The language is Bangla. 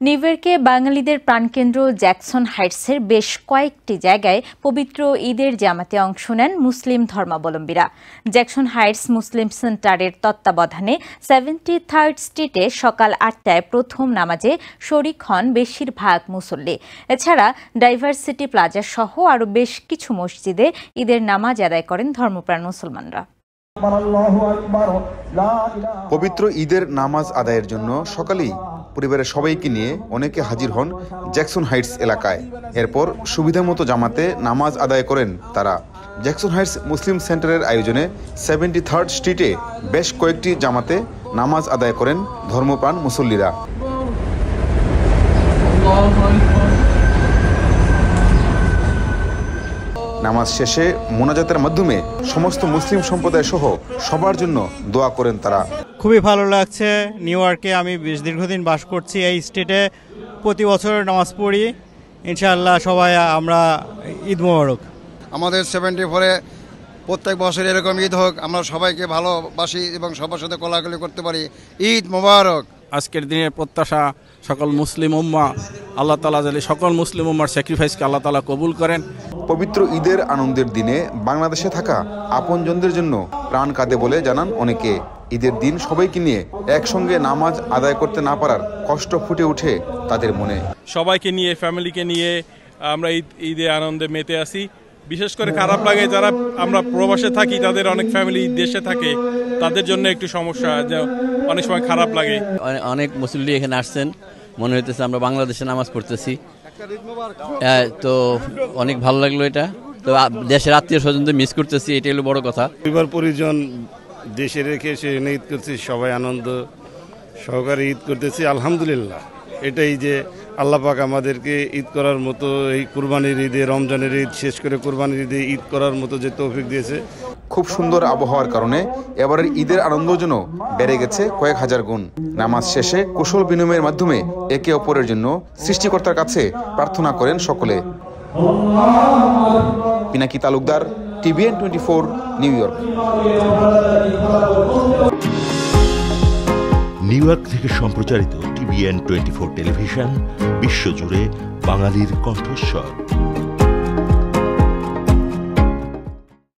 নিউ ইয়র্কে বাঙালিদের প্রাণকেন্দ্র জ্যাকসন হাইটসের বেশ কয়েকটি জায়গায় পবিত্র ঈদের জামাতে অংশ নেন মুসলিম ধর্মাবলম্বীরা। জ্যাকসন হাইটস মুসলিম সেন্টারের তত্ত্বাবধানে 73rd স্ট্রিটে সকাল 8টায় প্রথম নামাজে শরিক হন বেশিরভাগ মুসল্লি। এছাড়া ডাইভার্সিটি প্লাজা সহ আরও বেশ কিছু মসজিদে ঈদের নামাজ আদায় করেন ধর্মপ্রাণ মুসলমানরা। পবিত্র ঈদের নামাজ আদায়ের জন্য সকালেই পরিবারের সবাইকে নিয়ে অনেকে হাজির হন জ্যাকসন হাইটস এলাকায়। এরপর সুবিধামতো জামাতে নামাজ আদায় করেন তারা। জ্যাকসন হাইটস মুসলিম সেন্টারের আয়োজনে 73rd স্ট্রিটে বেশ কয়েকটি জামাতে নামাজ আদায় করেন ধর্মপ্রাণ মুসল্লিরা। নামাজ শেষে মোনাজাতের মাধ্যমে সমস্ত মুসলিম সম্প্রদায় সহ সবার জন্য দোয়া করেন তারা। খুবই ভালো লাগছে। নিউ ইয়র্কে আমি বেশ দীর্ঘদিন বাস করছি। এই স্টেটে প্রতি বছর নামাজ পড়ি। ইনশাআল্লাহ সবাই আমরা ঈদ মোবারক। আমাদের 74-এ প্রত্যেক বছর এরকম ঈদ হোক, আমরা সবাইকে ভালোবাসি এবং সবার সাথে কোলাকুলি করতে পারি। ঈদ মোবারক। আজকের দিনের প্রত্যাশা সকল মুসলিম উম্মাহ, আল্লাহ তাআলা যেন সকল মুসলিম উম্মার স্যাক্রিফাইসকে আল্লাহ তাআলা কবুল করেন। পবিত্র ঈদের আনন্দের দিনে বাংলাদেশে থাকা আপনজনদের জন্য প্রাণ কাঁদে বলে জানান অনেকে। ঈদের দিন সবাইকে নিয়ে একসঙ্গে নামাজ আদায় করতে না পারার কষ্ট ফুটে ওঠে তাদের মনে। সবাইকে নিয়ে, ফ্যামিলিকে নিয়ে আমরা ঈদে আনন্দে মেতে আসি। বিশেষ করে খারাপ লাগে যারা আমরা প্রবাসে থাকি, তাদের অনেক ফ্যামিলি দেশে থাকে, তাদের জন্য একটু সমস্যা, যা অনেক সময় খারাপ লাগে। অনেক মুসল্লি এখানে আসছেন, মনে হইতেছে আমরা বাংলাদেশে নামাজ পড়তেছি, তো অনেক ভালো লাগলো এটা। তো দেশের আত্মীয় স্বজনদের মিস করতেছি, এটাই হলো বড় কথা। পরিবার পরিজন দেশে রেখে এসে ঈদ করছি, সবাই আনন্দ সহকারে ঈদ করতেছি। আলহামদুলিল্লাহ, এটাই যে আল্লাহ পাক আমাদেরকে ঈদ করার মতো, এই কুরবানির ঈদে, রমজানের ঈদ শেষ করে কুরবানির ঈদে ঈদ করার মতো যে তৌফিক দিয়েছে। খুব সুন্দর আবহাওয়ার কারণে এবারের ঈদের আনন্দ যেন বেড়ে গেছে কয়েক হাজার গুণ। নামাজ শেষে কুশল বিনিময়ের মাধ্যমে একে অপরের জন্য সৃষ্টিকর্তার কাছে প্রার্থনা করেন সকলে। Pinaki Talukdar, TVN 24, new York. New York থেকে সম্প্রচারিত TVN 24 টেলিভিশন বিশ্বজুড়ে বাঙালির কণ্ঠস্বর।